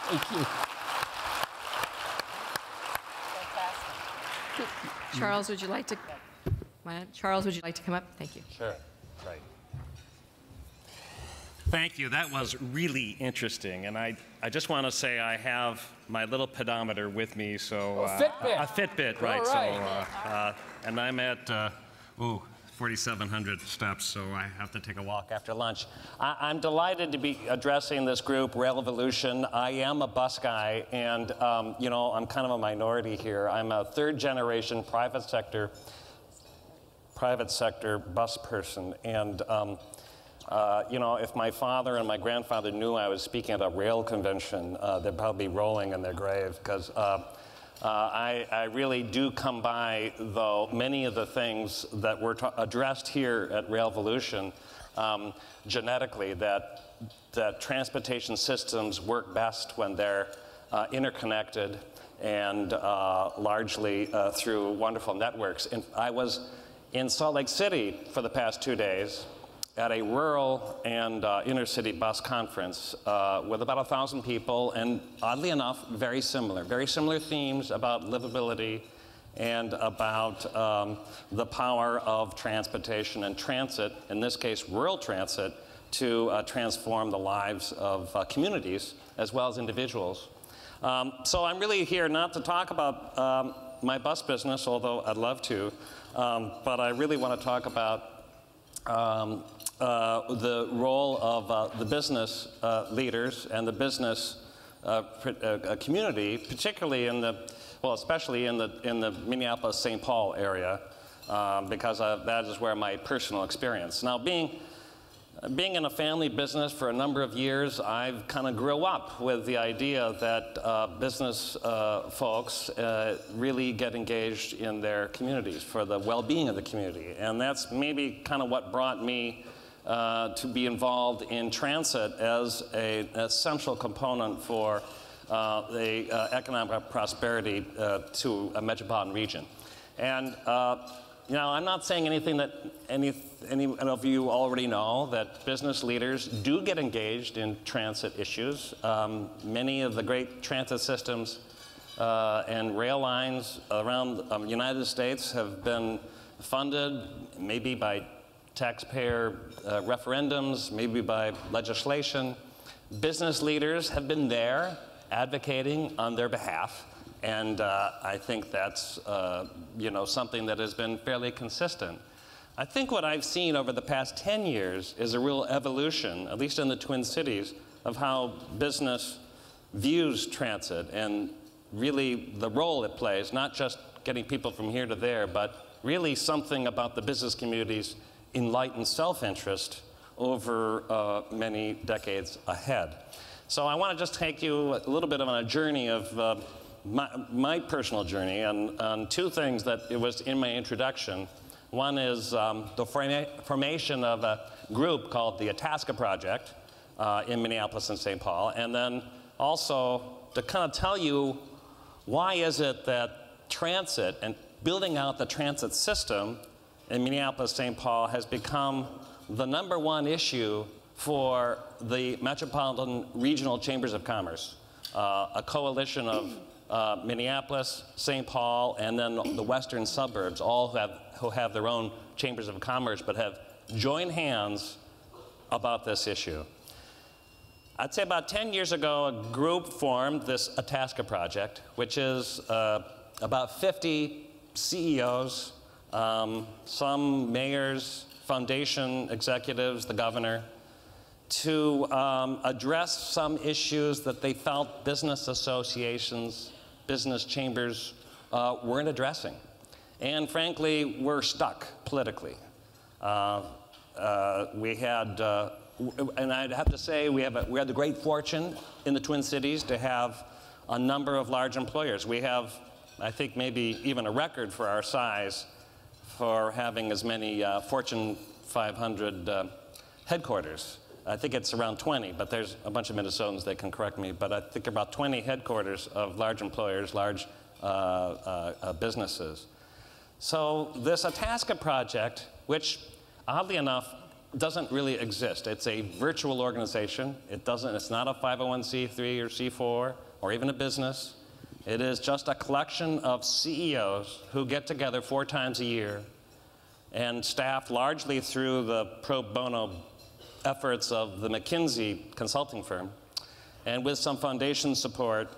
Thank you. Charles, would you like to? Charles, would you like to come up? Thank you. Sure. Right. Thank you. That was really interesting. And I just want to say I have my little pedometer with me. So Fitbit. A Fitbit, right. Right. So, and I'm at 4,700 steps, so I have to take a walk after lunch. I'm delighted to be addressing this group, Volution. I am a bus guy, and you know, I'm kind of a minority here. I'm a third-generation private sector bus person, and you know, if my father and my grandfather knew I was speaking at a rail convention, they'd probably be rolling in their grave, because I really do come by, though, many of the things that were addressed here at Volution genetically, that transportation systems work best when they're interconnected and largely through wonderful networks. And I was in Salt Lake City for the past 2 days at a rural and inner-city bus conference with about 1,000 people, and oddly enough, very similar themes about livability and about the power of transportation and transit, in this case rural transit, to transform the lives of communities as well as individuals. So I'm really here not to talk about my bus business, although I'd love to, but I really want to talk about the role of the business leaders and the business community, particularly in the, well, especially in the Minneapolis-St. Paul area, because that is where my personal experience. Now, being in a family business for a number of years, I've kind of grew up with the idea that business folks really get engaged in their communities for the well-being of the community. And that's maybe kind of what brought me to be involved in transit as an essential component for the economic prosperity to a metropolitan region. And you know, I'm not saying anything that any of you already know, that business leaders do get engaged in transit issues. Many of the great transit systems and rail lines around the United States have been funded, maybe by taxpayer referendums, maybe by legislation. Business leaders have been there advocating on their behalf. And I think that's you know, something that has been fairly consistent. I think what I've seen over the past 10 years is a real evolution, at least in the Twin Cities, of how business views transit and really the role it plays, not just getting people from here to there, but really something about the business community's enlightened self-interest over many decades ahead. So I want to just take you a little bit on a journey of my personal journey on two things that it was in my introduction. One is the formation of a group called the Itasca Project in Minneapolis and St. Paul, and then also to kind of tell you why is it that transit and building out the transit system in Minneapolis, St. Paul has become the #1 issue for the Metropolitan Regional Chambers of Commerce, a coalition of Minneapolis, St. Paul, and then the western suburbs, all who have their own chambers of commerce, but have joined hands about this issue. I'd say about 10 years ago, a group formed, this Itasca Project, which is about 50 CEOs, some mayors, foundation executives, the governor, to address some issues that they felt business associations, business chambers weren't addressing. And frankly, we're stuck politically. We had, and I'd have to say, we had the great fortune in the Twin Cities to have a number of large employers. We have, I think, maybe even a record for our size for having as many Fortune 500 headquarters. I think it's around 20, but there's a bunch of Minnesotans that can correct me, but I think about 20 headquarters of large employers, large businesses. So this Itasca Project, which oddly enough doesn't really exist. It's a virtual organization. It's not a 501c3 or C4 or even a business. It is just a collection of CEOs who get together 4 times a year and staffed largely through the pro bono efforts of the McKinsey consulting firm, and with some foundation support,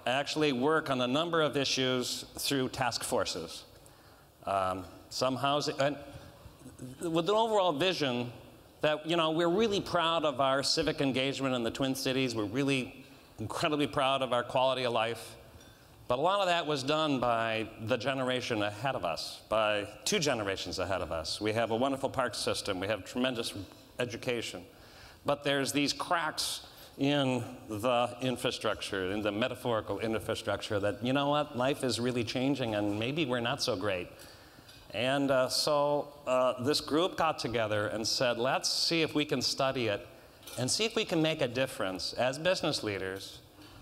actually work on a number of issues through task forces. Some housing, and with an overall vision that, we're really proud of our civic engagement in the Twin Cities. We're really incredibly proud of our quality of life. But a lot of that was done by the generation ahead of us, by 2 generations ahead of us. We have a wonderful park system. We have tremendous education. But there's these cracks in the infrastructure, in the metaphorical infrastructure that, life is really changing and maybe we're not so great. And so this group got together and said, let's see if we can study it and see if we can make a difference as business leaders,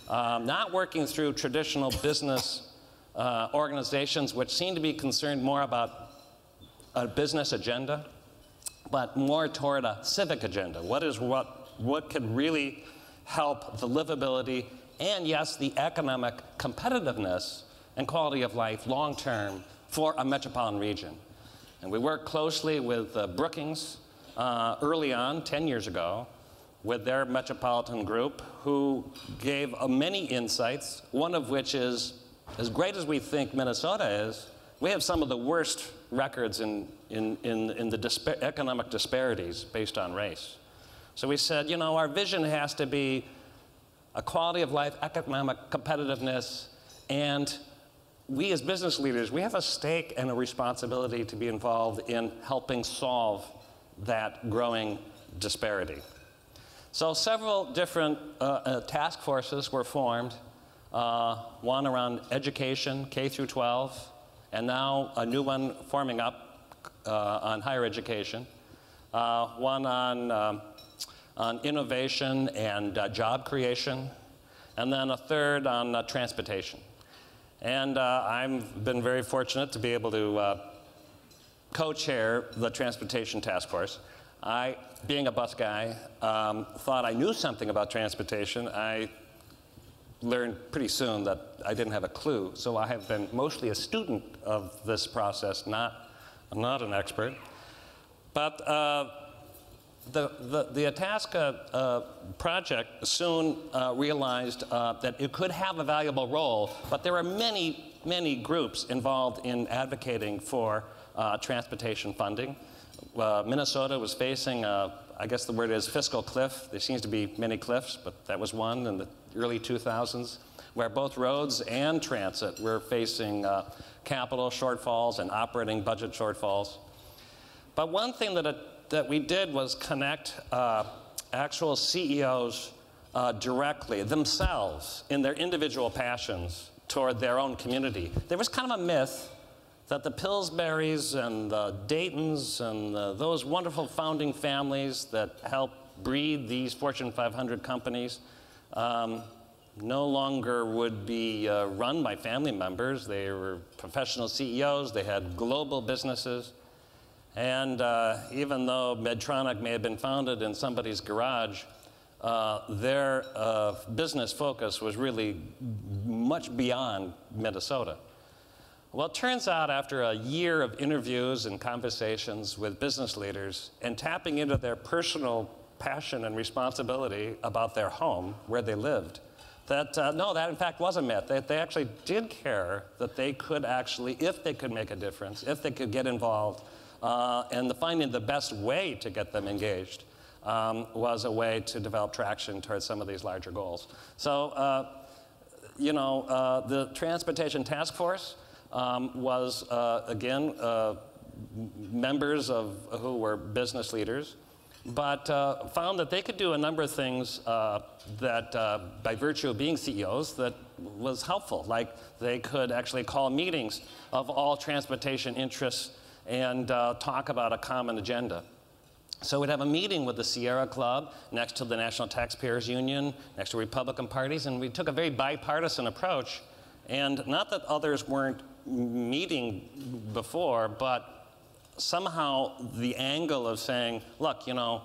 not working through traditional business organizations which seem to be concerned more about a business agenda, but more toward a civic agenda. What could really help the livability and, yes, the economic competitiveness and quality of life long-term for a metropolitan region. And we worked closely with Brookings early on, 10 years ago, with their metropolitan group, who gave many insights, one of which is, as great as we think Minnesota is, we have some of the worst records in the economic disparities based on race. So we said, our vision has to be a quality of life, economic competitiveness, and we as business leaders, we have a stake and a responsibility to be involved in helping solve that growing disparity. So several different task forces were formed, one around education, K through 12, and now a new one forming up on higher education, one on innovation and job creation, and then a third on transportation. And I've been very fortunate to be able to co-chair the Transportation Task Force. I, being a bus guy, thought I knew something about transportation. I learned pretty soon that I didn't have a clue, so I have been mostly a student of this process, I'm not an expert. But the Itasca project soon realized that it could have a valuable role, but there are many, many groups involved in advocating for transportation funding. Minnesota was facing, I guess the word is fiscal cliff. There seems to be many cliffs, but that was one in the early 2000s, where both roads and transit were facing capital shortfalls and operating budget shortfalls. But one thing that we did was connect actual CEOs directly, themselves, in their individual passions toward their own community. There was kind of a myth that the Pillsburys and the Daytons and those wonderful founding families that helped breed these Fortune 500 companies no longer would be run by family members. They were professional CEOs. They had global businesses. And even though Medtronic may have been founded in somebody's garage, their business focus was really much beyond Minnesota. Well, it turns out after a year of interviews and conversations with business leaders and tapping into their personal passion and responsibility about their home, where they lived, that no, that in fact was a myth. They actually did care that they could actually, if they could make a difference, if they could get involved, and finding the best way to get them engaged was a way to develop traction towards some of these larger goals. So, the Transportation Task Force was, again, members who were business leaders, but found that they could do a number of things that, by virtue of being CEOs, that was helpful. Like they could actually call meetings of all transportation interests and talk about a common agenda. So we'd have a meeting with the Sierra Club next to the National Taxpayers Union, next to Republican parties, and we took a very bipartisan approach. And not that others weren't meeting before, but somehow the angle of saying, look, you know,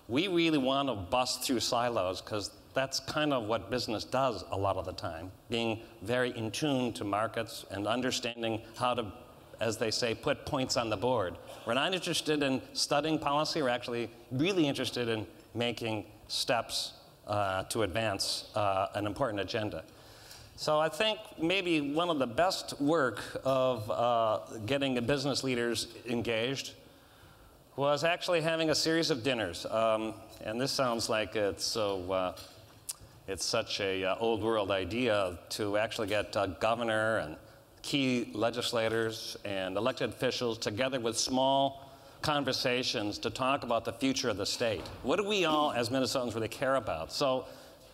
we really want to bust through silos because that's kind of what business does a lot of the time, being very in tune to markets and understanding how to, as they say, put points on the board. We're not interested in studying policy. We're actually really interested in making steps to advance an important agenda. So I think maybe one of the best work of getting business leaders engaged was actually having a series of dinners. And this sounds like it's such a old world idea to actually get governor and key legislators and elected officials together with small conversations to talk about the future of the state. What do we all as Minnesotans really care about? So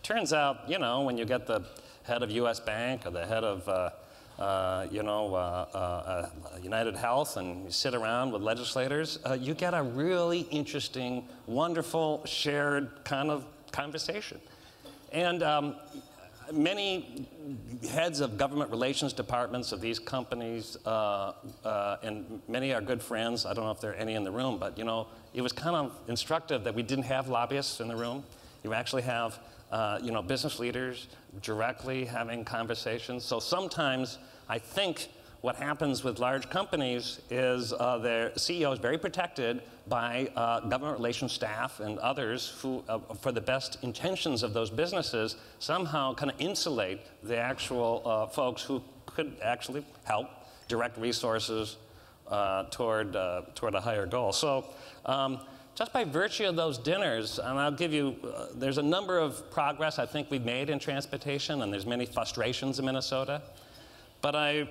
turns out, you know, when you get the head of U.S. Bank or the head of United Health and you sit around with legislators, you get a really interesting, wonderful, shared kind of conversation. And many heads of government relations departments of these companies, and many are good friends. I don't know if there are any in the room, but you know, it was kind of instructive that we didn't have lobbyists in the room. You actually have you know, business leaders directly having conversations. So sometimes I think what happens with large companies is their CEO is very protected by government relations staff and others who, for the best intentions of those businesses, somehow kind of insulate the actual folks who could actually help direct resources toward a higher goal. So just by virtue of those dinners, and I'll give you, there's a number of progress I think we've made in transportation, and there's many frustrations in Minnesota. But I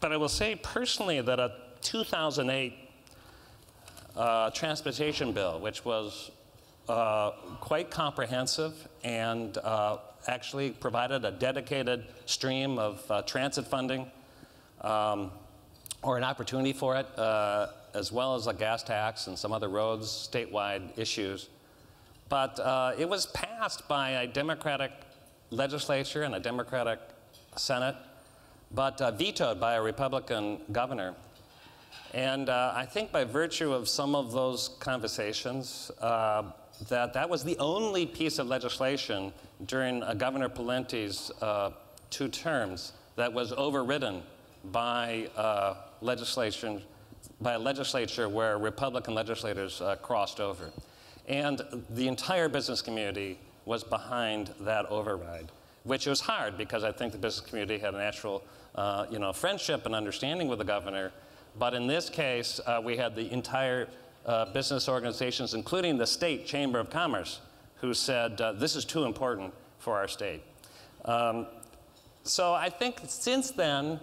will say personally that a 2008 transportation bill, which was quite comprehensive and actually provided a dedicated stream of transit funding or an opportunity for it, as well as a gas tax and some other roads, statewide issues. But it was passed by a Democratic legislature and a Democratic Senate, but vetoed by a Republican governor. And I think by virtue of some of those conversations, that was the only piece of legislation during Governor Pawlenty's 2 terms that was overridden by a legislature where Republican legislators crossed over. And the entire business community was behind that override, which was hard because I think the business community had a natural you know, friendship and understanding with the governor. But in this case, we had the entire business organizations, including the State Chamber of Commerce, who said, this is too important for our state. So I think since then,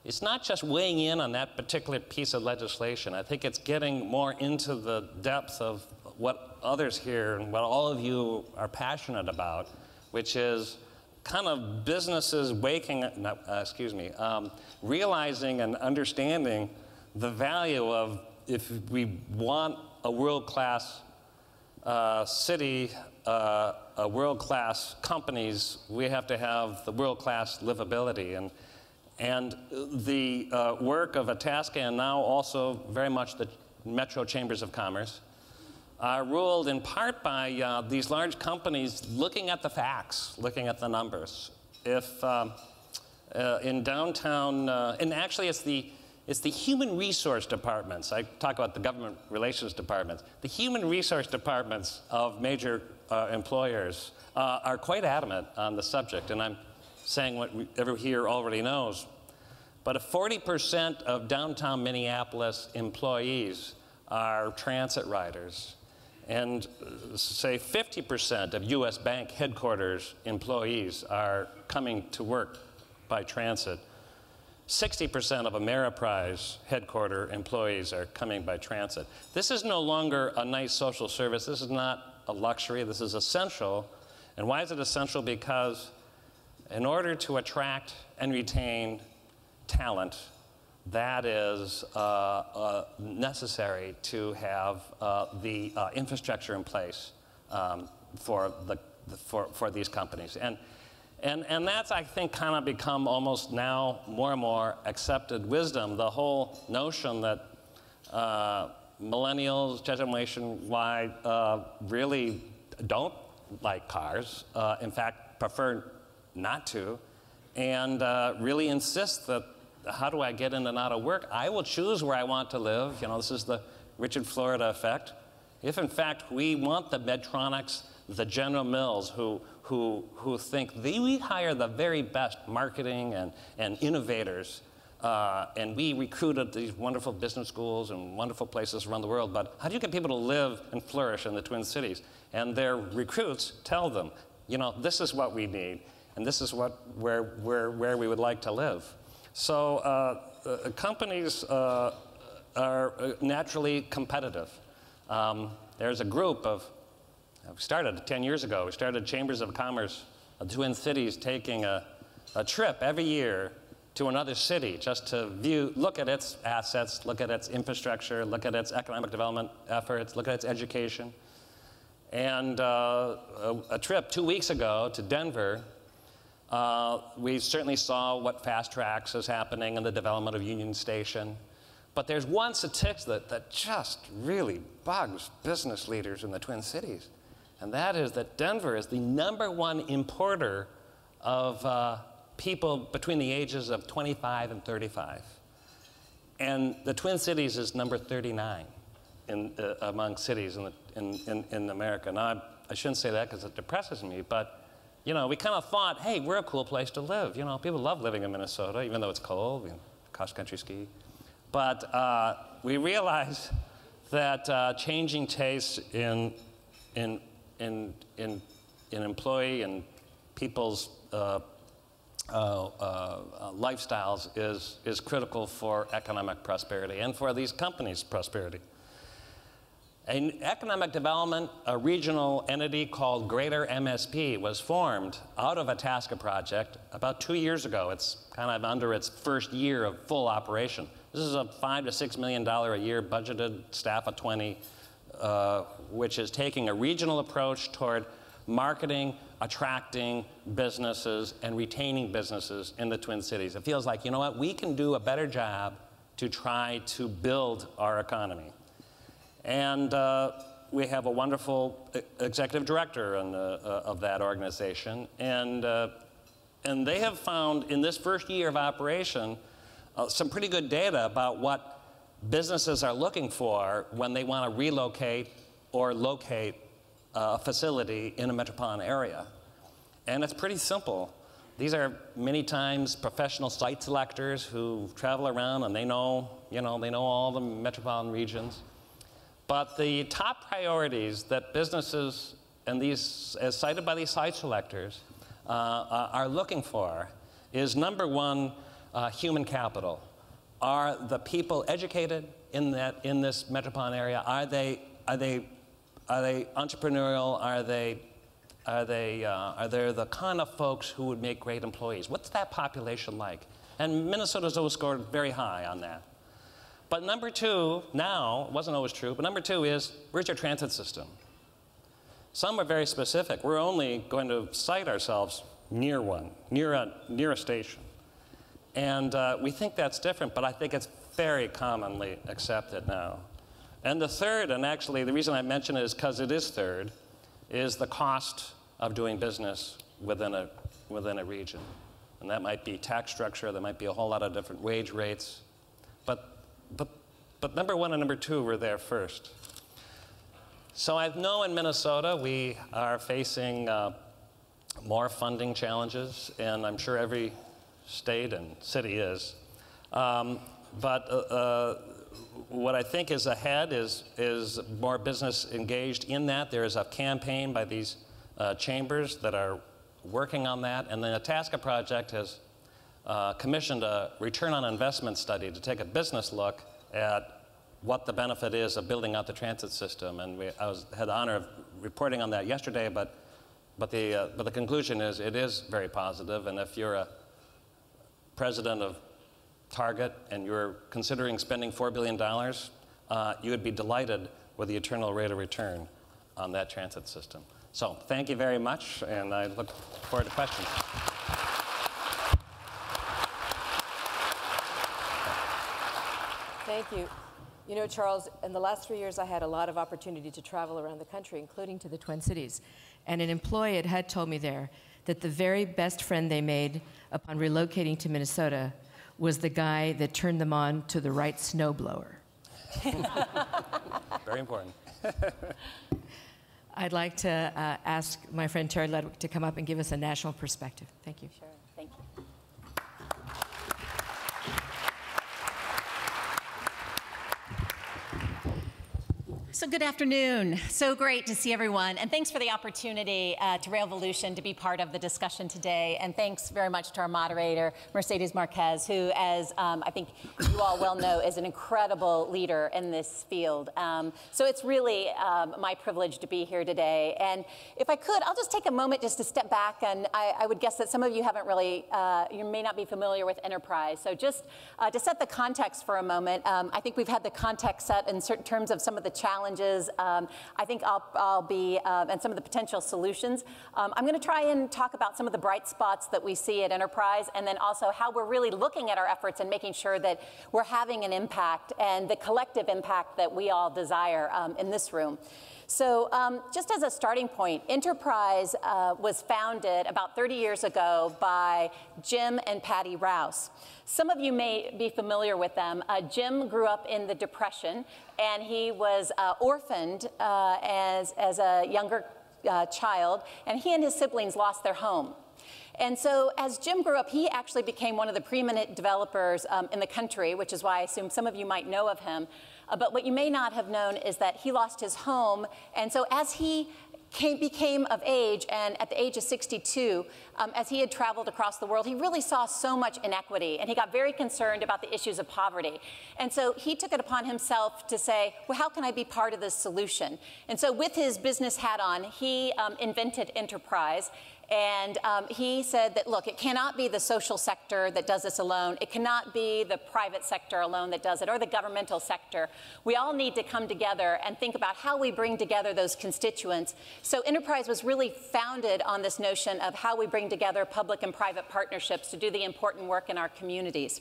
it's not just weighing in on that particular piece of legislation. I think it's getting more into the depth of what others here and what all of you are passionate about, which is kind of businesses realizing and understanding the value of, if we want a world-class city, a world-class companies, we have to have the world-class livability. And the work of Itasca and now also very much the Metro Chambers of Commerce are ruled in part by these large companies looking at the facts, looking at the numbers. If in downtown, and actually it's the human resource departments, I talk about the government relations departments, the human resource departments of major employers are quite adamant on the subject, and I'm saying what everyone here already knows. But if 40% of downtown Minneapolis employees are transit riders, and say 50% of U.S. Bank headquarters employees are coming to work by transit, 60% of Ameriprise headquarter employees are coming by transit. This is no longer a nice social service. This is not a luxury. This is essential. And why is it essential? Because in order to attract and retain talent, that is necessary to have the infrastructure in place for these companies. And that's, I think, kind of become almost now more and more accepted wisdom. The whole notion that millennials, Generation Y, really don't like cars. In fact, prefer not to, and really insist that, how do I get in and out of work? I will choose where I want to live. You know, this is the Richard Florida effect. If in fact we want the Medtronics, the General Mills, who think we hire the very best marketing and innovators, and we recruited these wonderful business schools and wonderful places around the world, but how do you get people to live and flourish in the Twin Cities? And their recruits tell them, you know, this is what we need, and this is where we would like to live. So companies are naturally competitive. There's a group of, we started 10 years ago, we started chambers of commerce of the Twin Cities taking a trip every year to another city just to look at its assets, look at its infrastructure, look at its economic development efforts, look at its education. And a trip 2 weeks ago to Denver, we certainly saw what Fast Tracks is happening in the development of Union Station. But there's one statistic that just really bugs business leaders in the Twin Cities, and that is that Denver is the #1 importer of people between the ages of 25 and 35. And the Twin Cities is number 39 among cities in America. Now, I shouldn't say that because it depresses me, but you know, we kind of thought, hey, we're a cool place to live. You know, people love living in Minnesota, even though it's cold, we cross-country ski. But we realized that changing tastes in employee and people's lifestyles is critical for economic prosperity and for these companies' prosperity. An economic development, a regional entity called Greater MSP was formed out of a TASCA project about 2 years ago. It's kind of under its first year of full operation. This is a $5 to $6 million a year budgeted, staff of 20, which is taking a regional approach toward marketing, attracting businesses, and retaining businesses in the Twin Cities. It feels like, you know what, we can do a better job to try to build our economy. And we have a wonderful executive director of that organization. And they have found in this first year of operation some pretty good data about what businesses are looking for when they want to relocate or locate a facility in a metropolitan area. And it's pretty simple. These are many times professional site selectors who travel around and they know all the metropolitan regions. But the top priorities that businesses, and these, as cited by these site selectors, are looking for is able, human capital. Are the people educated in this metropolitan area? Are they entrepreneurial? Are they the kind of folks who would make great employees? What's that population like? And Minnesota's always scored very high on that. But number two, now, it wasn't always true, but number two is, where's your transit system? Some are very specific. We're only going to site ourselves near one, near a station. And we think that's different, but I think it's very commonly accepted now. And the third, and actually the reason I mention it is because it is third, is the cost of doing business within a region. And that might be tax structure, there might be a whole lot of different wage rates. But number one and number two were there first. So I know in Minnesota we are facing more funding challenges, and I'm sure every state and city is. But what I think is ahead is more business engaged in that. There is a campaign by these chambers that are working on that, and the TASCA project has commissioned a return on investment study to take a business look at what the benefit is of building out the transit system. And I had the honor of reporting on that yesterday, but the conclusion is it is very positive. And if you're a president of Target and you're considering spending $4 billion, you would be delighted with the eternal rate of return on that transit system. So thank you very much, and I look forward to questions. Thank you. You know, Charles, in the last 3 years, I had a lot of opportunity to travel around the country, including to the Twin Cities. And an employee had told me there that the very best friend they made upon relocating to Minnesota was the guy that turned them on to the right snowblower. Very important. I'd like to ask my friend Terry Ludwig to come up and give us a national perspective. Thank you. Sure, thank you. So good afternoon. So great to see everyone. And thanks for the opportunity to Volution to be part of the discussion today. And thanks very much to our moderator, Mercedes Marquez, who, as I think you all well know, is an incredible leader in this field. So it's really my privilege to be here today. And if I could, I'll just take a moment just to step back. And I would guess that some of you haven't really, you may not be familiar with Enterprise. So just to set the context for a moment, I think we've had the context set in certain terms of some of the challenges. I think I'll be, and some of the potential solutions. I'm going to try and talk about some of the bright spots that we see at Enterprise, and then also how we're really looking at our efforts and making sure that we're having an impact and the collective impact that we all desire in this room. So just as a starting point, Enterprise was founded about 30 years ago by Jim and Patty Rouse. Some of you may be familiar with them. Jim grew up in the Depression, and he was orphaned as a younger child, and he and his siblings lost their home. And so as Jim grew up, he actually became one of the preeminent developers in the country, which is why I assume some of you might know of him. But what you may not have known is that he lost his home. And so as he became of age, and at the age of 62, as he had traveled across the world, he really saw so much inequity, and he got very concerned about the issues of poverty. And so he took it upon himself to say, well, how can I be part of this solution? And so with his business hat on, he invented Enterprise. And he said that, look, it cannot be the social sector that does this alone. It cannot be the private sector alone that does it, or the governmental sector. We all need to come together and think about how we bring together those constituents. So Enterprise was really founded on this notion of how we bring together public and private partnerships to do the important work in our communities.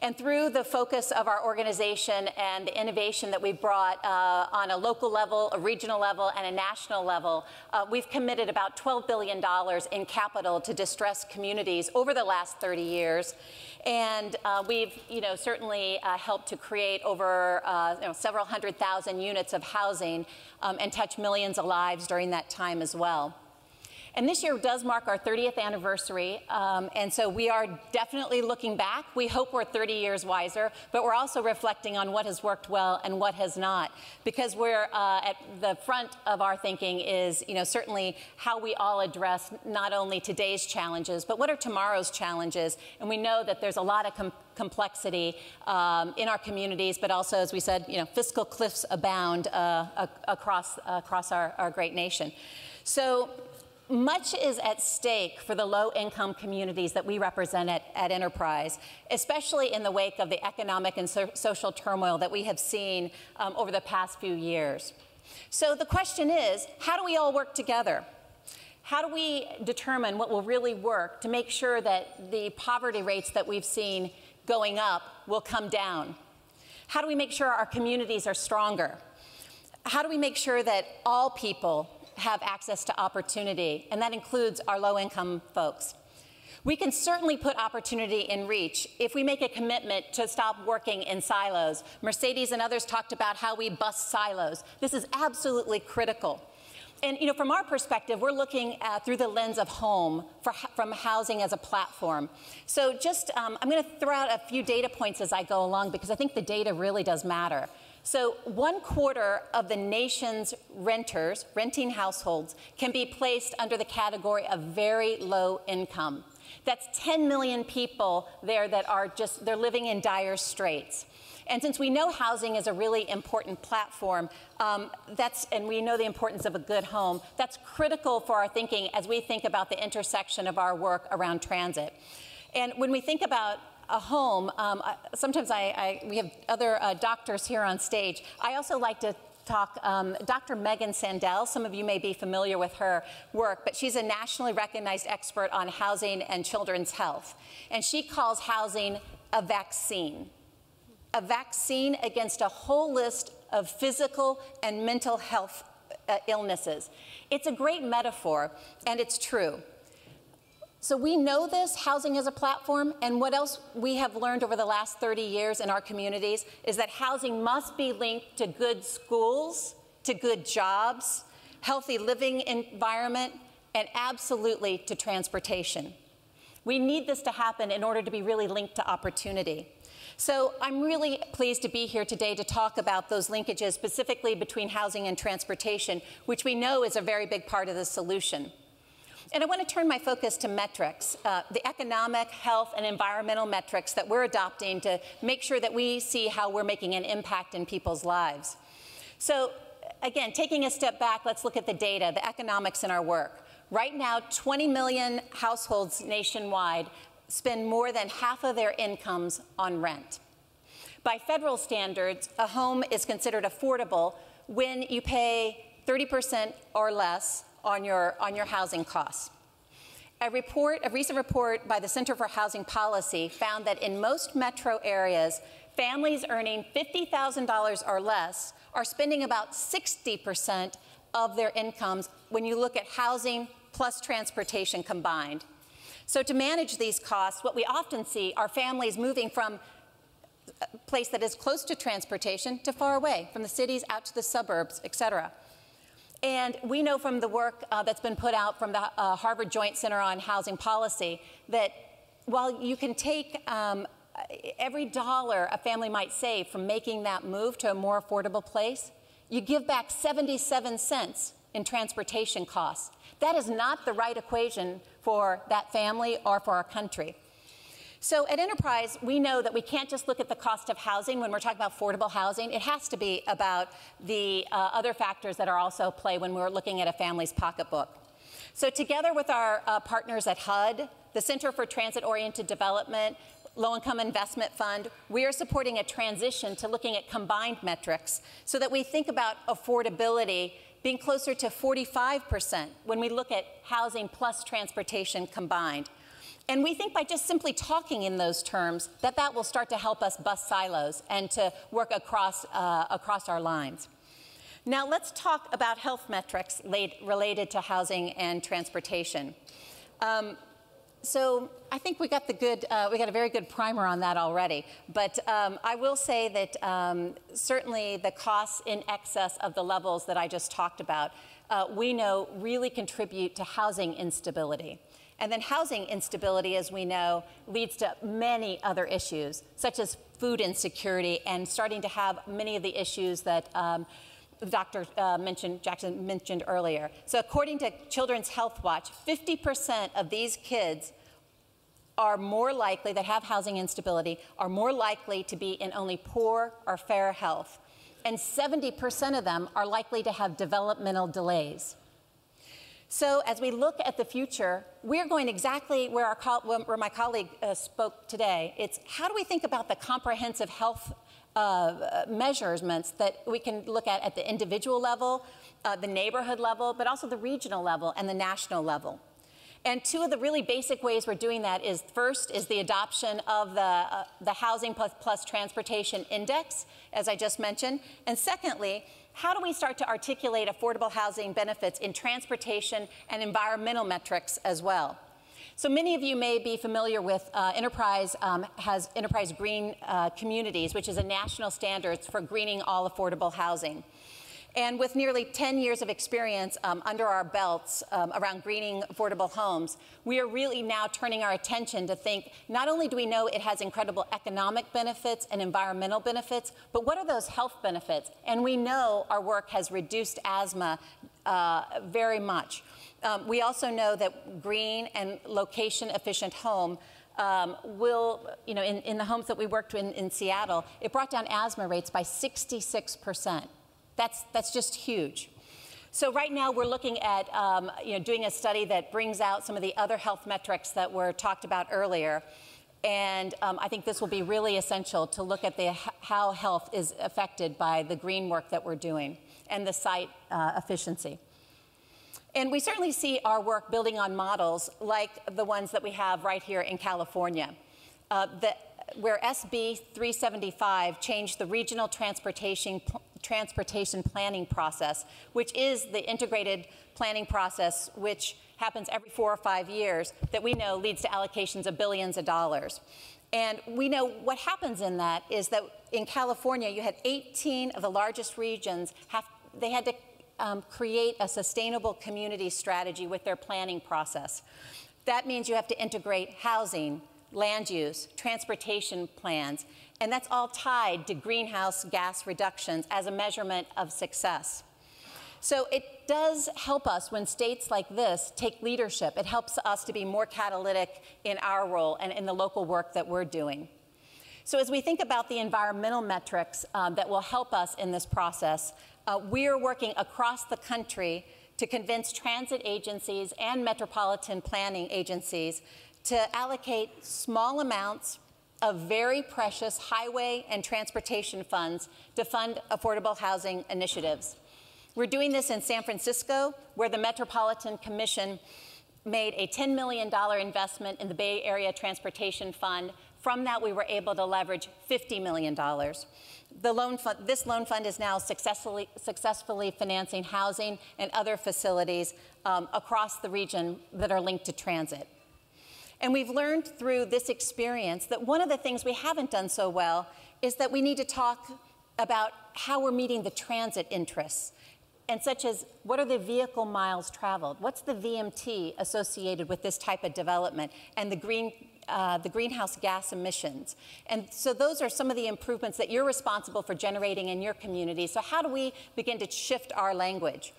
And through the focus of our organization and the innovation that we've brought on a local level, a regional level, and a national level, we've committed about $12 billion in capital to distressed communities over the last 30 years. And we've certainly helped to create over several 100,000 units of housing and touch millions of lives during that time as well. And this year does mark our 30th anniversary, and so we are definitely looking back. We hope we're 30 years wiser, but we're also reflecting on what has worked well and what has not, because we're at the front of our thinking is, certainly how we all address not only today's challenges, but what are tomorrow's challenges. And we know that there's a lot of complexity in our communities, but also, as we said, fiscal cliffs abound across our great nation. So much is at stake for the low-income communities that we represent at Enterprise, especially in the wake of the economic and social turmoil that we have seen over the past few years. So the question is, how do we all work together? How do we determine what will really work to make sure that the poverty rates that we've seen going up will come down? How do we make sure our communities are stronger? How do we make sure that all people have access to opportunity, and that includes our low-income folks? We can certainly put opportunity in reach if we make a commitment to stop working in silos. Mercedes and others talked about how we bust silos. This is absolutely critical. And from our perspective, we're looking through the lens of home, from housing as a platform. So just, I'm going to throw out a few data points as I go along, because I think the data really does matter. So 1/4 of the nation's renting households, can be placed under the category of very low income. That's 10 million people there that are they're living in dire straits. And since we know housing is a really important platform, and we know the importance of a good home, that's critical for our thinking as we think about the intersection of our work around transit. And when we think about a home, sometimes we have other doctors here on stage. I also like to talk, Dr. Megan Sandell, some of you may be familiar with her work, but she's a nationally recognized expert on housing and children's health. And she calls housing a vaccine. a vaccine against a whole list of physical and mental health illnesses. It's a great metaphor, and it's true. So we know this, housing as a platform, and what else we have learned over the last 30 years in our communities is that housing must be linked to good schools, to good jobs, healthy living environment, and absolutely to transportation. We need this to happen in order to be really linked to opportunity. So I'm really pleased to be here today to talk about those linkages, specifically between housing and transportation, which we know is a very big part of the solution. And I want to turn my focus to metrics, the economic, health, and environmental metrics that we're adopting to make sure that we see how we're making an impact in people's lives. So again, taking a step back, let's look at the data, the economics in our work. Right now, 20 million households nationwide spend more than half of their incomes on rent. By federal standards, a home is considered affordable when you pay 30% or less on your housing costs. A recent report by the Center for Housing Policy found that in most metro areas, families earning $50,000 or less are spending about 60% of their incomes when you look at housing plus transportation combined. So to manage these costs, what we often see are families moving from a place that is close to transportation to far away, from the cities out to the suburbs, et cetera. And we know from the work that's been put out from the Harvard Joint Center on Housing Policy that while you can take every dollar a family might save from making that move to a more affordable place, you give back 77 cents in transportation costs. That is not the right equation for that family or for our country. So at Enterprise, we know that we can't just look at the cost of housing when we're talking about affordable housing. It has to be about the other factors that are also at play when we're looking at a family's pocketbook. So together with our partners at HUD, the Center for Transit-Oriented Development, Low-Income Investment Fund, we are supporting a transition to looking at combined metrics so that we think about affordability being closer to 45% when we look at housing plus transportation combined. And we think by just simply talking in those terms that will start to help us bust silos and to work across our lines. Now let's talk about health metrics related to housing and transportation. So I think we got a very good primer on that already. But I will say that certainly the costs in excess of the levels that I just talked about, we know really contribute to housing instability. And then housing instability, as we know, leads to many other issues, such as food insecurity and starting to have many of the issues that Dr. Jackson mentioned earlier. So according to Children's Health Watch, 50% of these kids are more likely, that have housing instability, are more likely to be in only poor or fair health. And 70% of them are likely to have developmental delays. So as we look at the future, we're going exactly where my colleague spoke today. It's how do we think about the comprehensive health measurements that we can look at the individual level, the neighborhood level, but also the regional level and the national level. And two of the really basic ways we're doing that is, first, is the adoption of the Housing plus Transportation Index, as I just mentioned. And secondly, how do we start to articulate affordable housing benefits in transportation and environmental metrics as well? So many of you may be familiar with Enterprise has Enterprise Green Communities, which is a national standard for greening all affordable housing. And with nearly 10 years of experience under our belts around greening affordable homes, we are really now turning our attention to think, not only do we know it has incredible economic benefits and environmental benefits, but what are those health benefits? And we know our work has reduced asthma very much. We also know that green and location-efficient home will, in the homes that we worked in Seattle, it brought down asthma rates by 66%. That's just huge. So right now we're looking at doing a study that brings out some of the other health metrics that were talked about earlier. And I think this will be really essential to look at how health is affected by the green work that we're doing and the site efficiency. And we certainly see our work building on models like the ones that we have right here in California. where SB 375 changed the regional transportation planning process, which is the integrated planning process, which happens every 4 or 5 years, that we know leads to allocations of billions of dollars. And we know what happens in that is that in California, you had 18 of the largest regions, they had to create a sustainable community strategy with their planning process. That means you have to integrate housing, land use, transportation plans, and that's all tied to greenhouse gas reductions as a measurement of success. So it does help us when states like this take leadership. It helps us to be more catalytic in our role and in the local work that we're doing. So as we think about the environmental metrics that will help us in this process, we're working across the country to convince transit agencies and metropolitan planning agencies to allocate small amounts of very precious highway and transportation funds to fund affordable housing initiatives. We're doing this in San Francisco, where the Metropolitan Commission made a $10 million investment in the Bay Area Transportation Fund. From that, we were able to leverage $50 million. This loan fund is now successfully financing housing and other facilities across the region that are linked to transit. And we've learned through this experience that one of the things we haven't done so well is that we need to talk about how we're meeting the transit interests, and such as what are the vehicle miles traveled? What's the VMT associated with this type of development, and the greenhouse gas emissions? And so those are some of the improvements that you're responsible for generating in your community. So how do we begin to shift our language?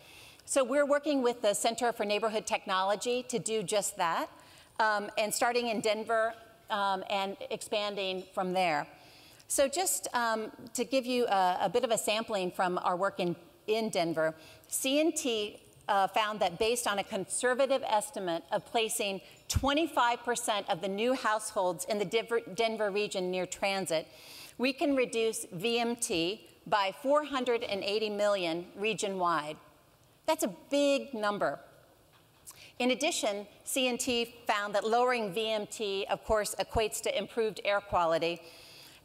So we're working with the Center for Neighborhood Technology to do just that, and starting in Denver and expanding from there. So just to give you a bit of a sampling from our work in Denver, CNT found that based on a conservative estimate of placing 25% of the new households in the Denver region near transit, we can reduce VMT by 480 million region-wide. That's a big number. In addition, CNT found that lowering VMT, of course, equates to improved air quality.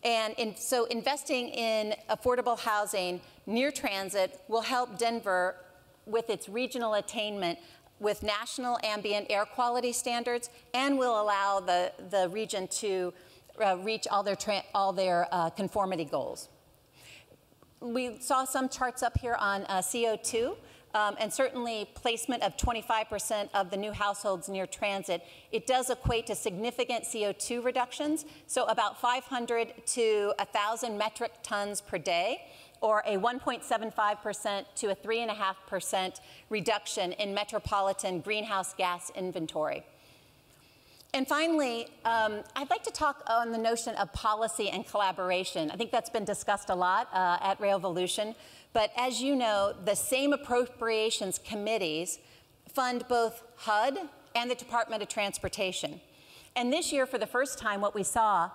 And so investing in affordable housing near transit will help Denver with its regional attainment with national ambient air quality standards, and will allow the region to reach all their conformity goals. We saw some charts up here on CO2. And certainly placement of 25% of the new households near transit, it does equate to significant CO2 reductions, so about 500 to 1,000 metric tons per day, or a 1.75% to a 3.5% reduction in metropolitan greenhouse gas inventory. And finally, I'd like to talk on the notion of policy and collaboration. I think that's been discussed a lot at Volution. But as you know, the same appropriations committees fund both HUD and the Department of Transportation. And this year, for the first time, what we saw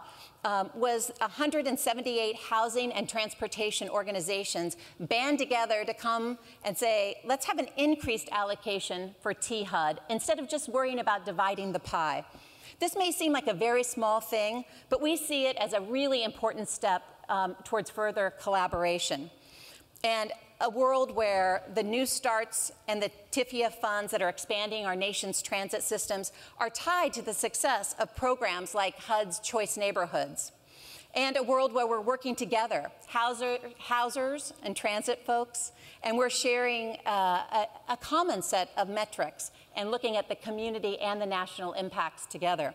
was 178 housing and transportation organizations band together to come and say, let's have an increased allocation for T-HUD instead of just worrying about dividing the pie. This may seem like a very small thing, but we see it as a really important step towards further collaboration. And a world where the New Starts and the TIFIA funds that are expanding our nation's transit systems are tied to the success of programs like HUD's Choice Neighborhoods. And a world where we're working together, housers and transit folks, and we're sharing a common set of metrics and looking at the community and the national impacts together.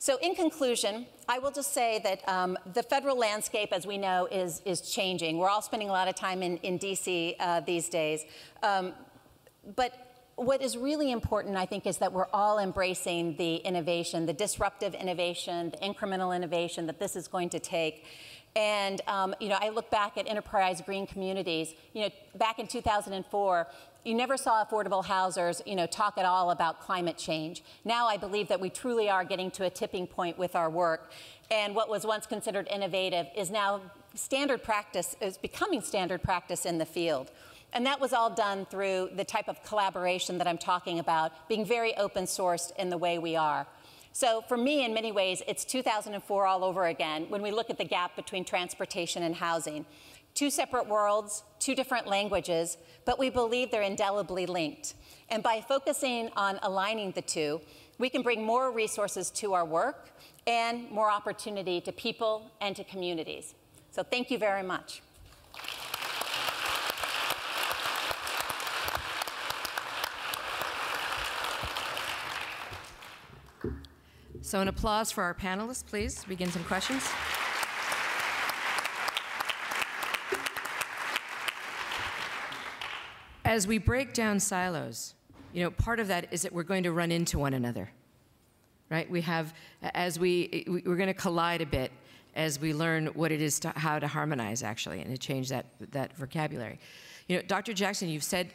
So in conclusion, I will just say that the federal landscape, as we know, is changing. We're all spending a lot of time in D.C. These days. But what is really important, I think, is that we're all embracing the innovation, the disruptive innovation, the incremental innovation that this is going to take. And I look back at enterprise green communities. Back in 2004, you never saw affordable housers, talk at all about climate change. Now I believe that we truly are getting to a tipping point with our work. And what was once considered innovative is now standard practice, is becoming standard practice in the field. And that was all done through the type of collaboration that I'm talking about, being very open sourced in the way we are. So for me, in many ways, it's 2004 all over again when we look at the gap between transportation and housing. Two separate worlds, two different languages, but we believe they're indelibly linked. And by focusing on aligning the two, we can bring more resources to our work and more opportunity to people and to communities. So thank you very much. So an applause for our panelists, please. Begin some questions. As we break down silos, you know, part of that is that we're going to run into one another, right? We have, as we're going to collide a bit as we learn what it is how to harmonize, actually, and to change that vocabulary. You know, Dr. Jackson, you've said,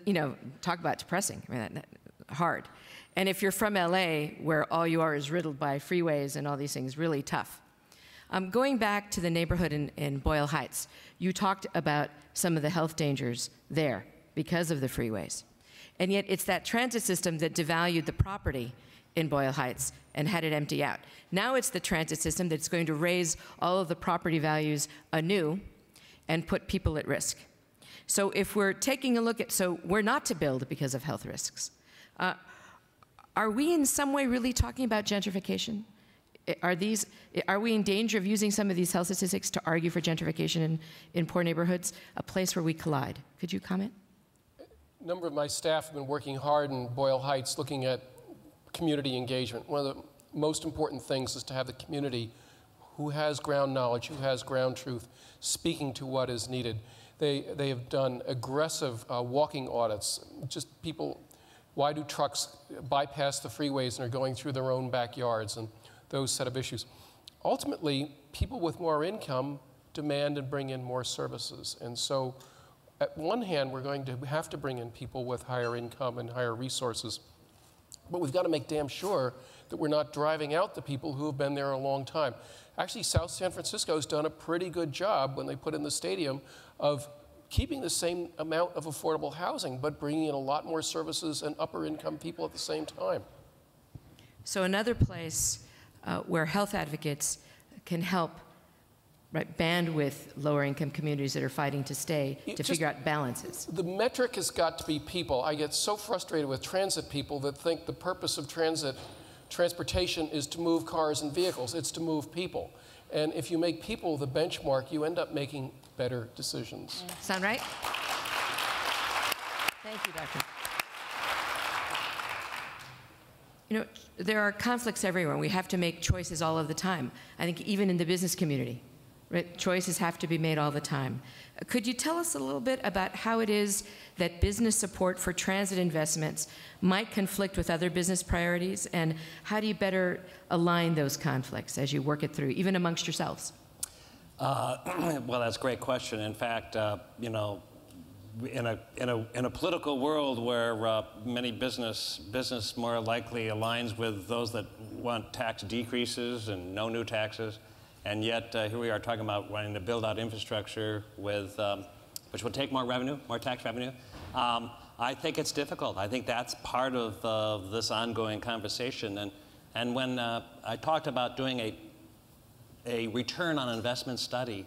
you know, talk about depressing, I mean, hard. And if you're from LA, where all you are is riddled by freeways and all these things, really tough. Going back to the neighborhood in Boyle Heights, you talked about some of the health dangers there because of the freeways. And yet it's that transit system that devalued the property in Boyle Heights and had it empty out. Now it's the transit system that's going to raise all of the property values anew and put people at risk. So if we're taking a look at, so we're not to build because of health risks. Are we in some way really talking about gentrification? Are we in danger of using some of these health statistics to argue for gentrification in poor neighborhoods, a place where we collide? Could you comment? A number of my staff have been working hard in Boyle Heights looking at community engagement. One of the most important things is to have the community who has ground knowledge, who has ground truth, speaking to what is needed. They have done aggressive walking audits, just people. Why do trucks bypass the freeways and are going through their own backyards and those set of issues? Ultimately, people with more income demand and bring in more services. And so, at one hand, we're going to have to bring in people with higher income and higher resources. But we've got to make damn sure that we're not driving out the people who have been there a long time. Actually, South San Francisco has done a pretty good job when they put in the stadium of keeping the same amount of affordable housing, but bringing in a lot more services and upper income people at the same time. So another place where health advocates can help, right, band with lower income communities that are fighting to stay to figure out balances. The metric has got to be people. I get so frustrated with transit people that think the purpose of transportation is to move cars and vehicles. It's to move people. And if you make people the benchmark, you end up making better decisions. Sound right? Thank you, Doctor. You know, there are conflicts everywhere. We have to make choices all of the time. I think even in the business community, right, choices have to be made all the time. Could you tell us a little bit about how it is that business support for transit investments might conflict with other business priorities, and how do you better align those conflicts as you work it through, even amongst yourselves? Well, that's a great question. In fact, you know, in a political world where many business more likely aligns with those that want tax decreases and no new taxes, and yet here we are talking about wanting to build out infrastructure with, which will take more revenue, more tax revenue. I think it's difficult. I think that's part of this ongoing conversation. And when I talked about doing a return on investment study,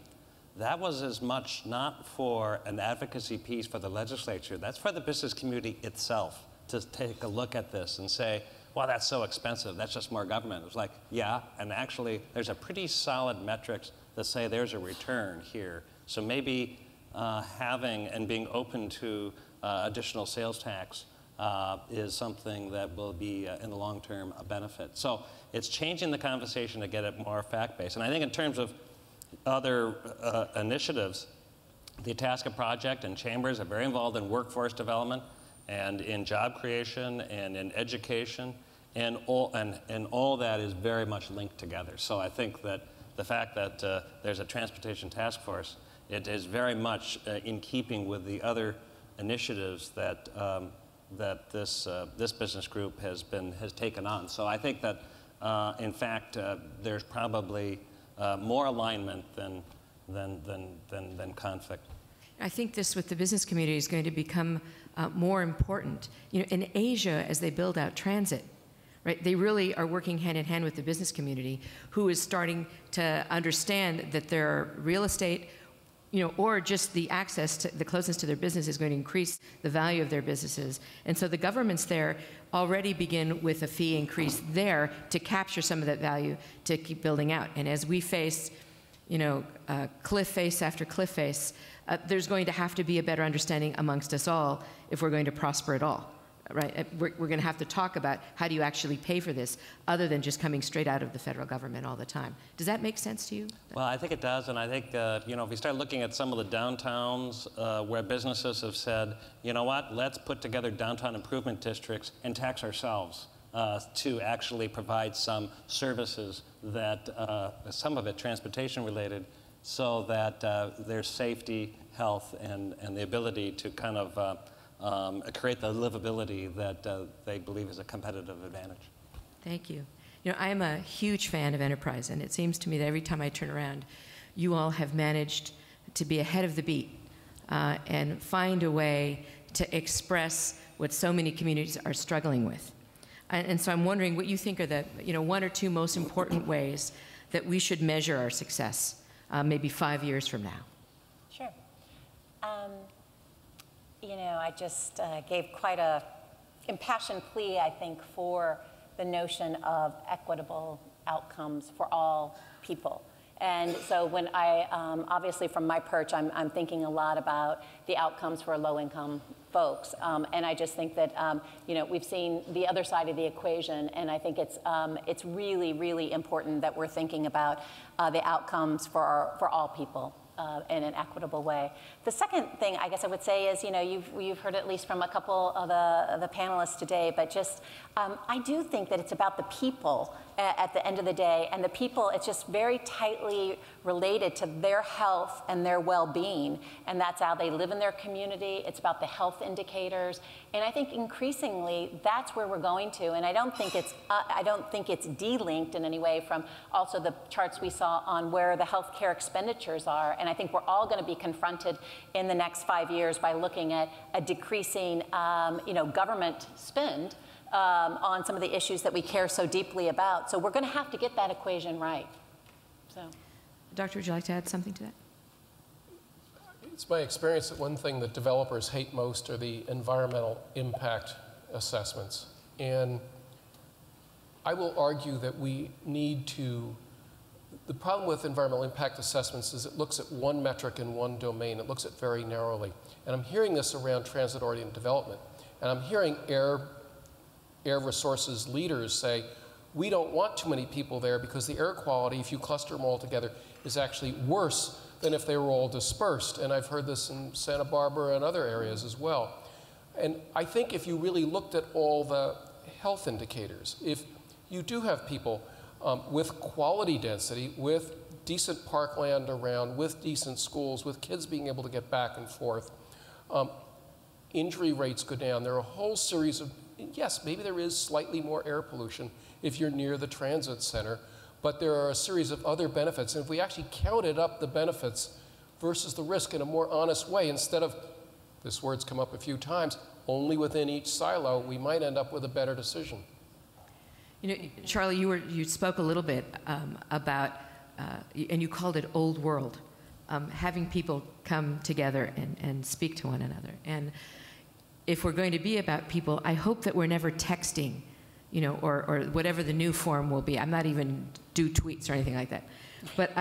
that was as much not for an advocacy piece for the legislature, that's for the business community itself to take a look at this and say, well, that's so expensive, that's just more government. It was like, yeah, and actually there's a pretty solid metrics that say there's a return here. So maybe having and being open to additional sales tax is something that will be, in the long term, a benefit. So it's changing the conversation to get it more fact-based. And I think in terms of other initiatives, the Itasca Project and Chambers are very involved in workforce development and in job creation and in education, and all that is very much linked together. So I think that the fact that there's a transportation task force, it is very much in keeping with the other initiatives that that this business group has taken on. So I think that in fact there's probably more alignment than conflict. I think this with the business community is going to become more important. You know, in Asia, as they build out transit, right? They really are working hand in hand with the business community, who is starting to understand that their real estate, or just the access to the closeness to their business is going to increase the value of their businesses. And so the governments there already begin with a fee increase there to capture some of that value to keep building out. And as we face, cliff face after cliff face, there's going to have to be a better understanding amongst us all if we're going to prosper at all. Right? We're going to have to talk about how do you actually pay for this other than just coming straight out of the federal government all the time. Does that make sense to you? Well, I think it does, and I think, if we start looking at some of the downtowns where businesses have said, you know what, let's put together downtown improvement districts and tax ourselves to actually provide some services that, some of it transportation related, so that there's safety, health, and the ability to kind of create the livability that they believe is a competitive advantage. Thank you. I am a huge fan of enterprise, and it seems to me that every time I turn around, you all have managed to be ahead of the beat and find a way to express what so many communities are struggling with. And so I'm wondering what you think are the one or two most important ways that we should measure our success, maybe 5 years from now. Sure. I just gave quite a impassioned plea, I think, for the notion of equitable outcomes for all people. And so when I, obviously from my perch, I'm thinking a lot about the outcomes for low-income folks. And I just think that, we've seen the other side of the equation, and I think it's really, really important that we're thinking about the outcomes for all people. In an equitable way. The second thing I guess I would say is, you've heard at least from a couple of the panelists today, but just I do think that it's about the people at the end of the day, and the people, it's just very tightly related to their health and their well-being, and that's how they live in their community. It's about the health indicators, and I think increasingly that's where we're going to. And I don't think it's de-linked in any way from also the charts we saw on where the healthcare expenditures are. And I think we're all going to be confronted in the next 5 years by looking at a decreasing, government spend on some of the issues that we care so deeply about. So we're going to have to get that equation right. So, Doctor, would you like to add something to that? It's my experience that one thing that developers hate most are the environmental impact assessments. And I will argue that we need to, the problem with environmental impact assessments is it looks at one metric in one domain. It looks at very narrowly. And I'm hearing this around transit-oriented development. And I'm hearing air resources leaders say, we don't want too many people there because the air quality, if you cluster them all together, is actually worse than if they were all dispersed. And I've heard this in Santa Barbara and other areas as well. And I think if you really looked at all the health indicators, if you do have people with quality density, with decent parkland around, with decent schools, with kids being able to get back and forth, injury rates go down. There are a whole series of, yes, maybe there is slightly more air pollution if you're near the transit center, but there are a series of other benefits. And if we actually counted up the benefits versus the risk in a more honest way, instead of, this word's come up a few times, only within each silo, we might end up with a better decision. Charlie, you spoke a little bit about, and you called it old world, having people come together and speak to one another. And if we're going to be about people, I hope that we're never texting, or whatever the new form will be. I'm not even do tweets or anything like that. But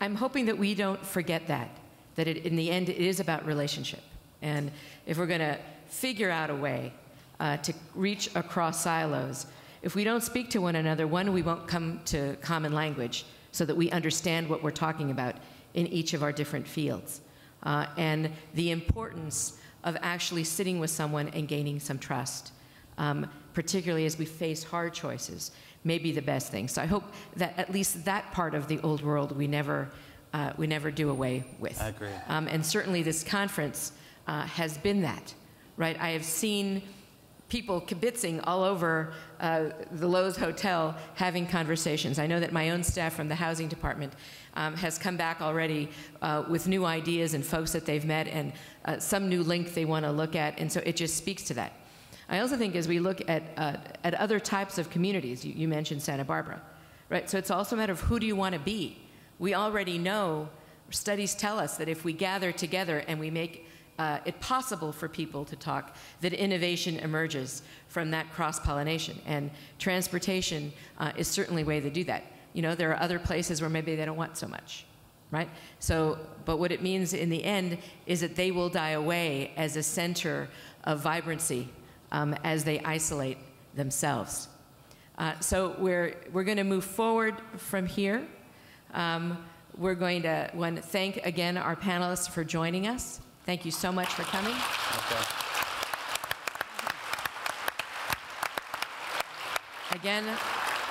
I'm hoping that we don't forget that in the end, it is about relationship. And if we're going to figure out a way to reach across silos, if we don't speak to one another, one, we won't come to common language so that we understand what we're talking about in each of our different fields. And the importance of actually sitting with someone and gaining some trust, particularly as we face hard choices, may be the best thing. So I hope that at least that part of the old world we never do away with. I agree. And certainly this conference has been that, right? I have seen people kibitzing all over the Lowe's Hotel having conversations. I know that my own staff from the housing department has come back already with new ideas and folks that they've met and some new link they want to look at, and so it just speaks to that. I also think as we look at other types of communities, you mentioned Santa Barbara, right? So it's also a matter of who do you want to be? We already know, studies tell us that if we gather together and we make it possible for people to talk, that innovation emerges from that cross-pollination. And transportation is certainly a way to do that. You know, there are other places where maybe they don't want so much, right? So, but what it means in the end is that they will die away as a center of vibrancy as they isolate themselves. So we're going to move forward from here. We're going to want to thank again our panelists for joining us. Thank you so much for coming. Okay. Again,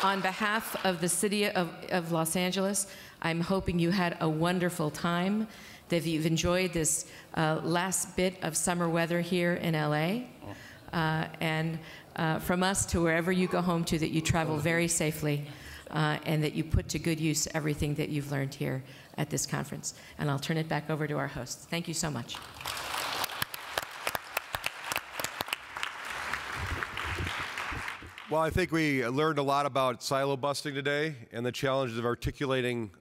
on behalf of the city of Los Angeles, I'm hoping you had a wonderful time, that you've enjoyed this last bit of summer weather here in LA. And from us to wherever you go home to, that you travel very safely and that you put to good use everything that you've learned here at this conference. And I'll turn it back over to our hosts. Thank you so much. Well, I think we learned a lot about silo busting today and the challenges of articulating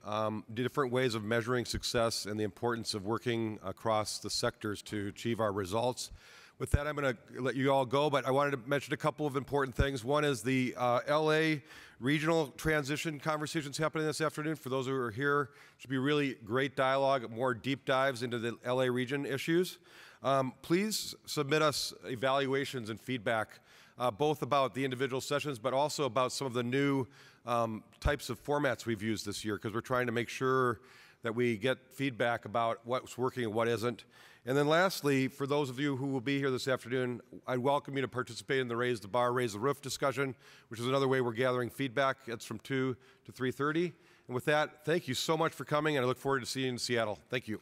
different ways of measuring success and the importance of working across the sectors to achieve our results. With that, I'm going to let you all go, but I wanted to mention a couple of important things. One is the LA regional transition conversations happening this afternoon. For those who are here, it should be really great dialogue, more deep dives into the LA region issues. Please submit us evaluations and feedback, both about the individual sessions, but also about some of the new types of formats we've used this year, because we're trying to make sure that we get feedback about what's working and what isn't. And then lastly, for those of you who will be here this afternoon, I welcome you to participate in the Raise the Bar, Raise the Roof discussion, which is another way we're gathering feedback. It's from 2 to 3:30. And with that, thank you so much for coming, and I look forward to seeing you in Seattle. Thank you.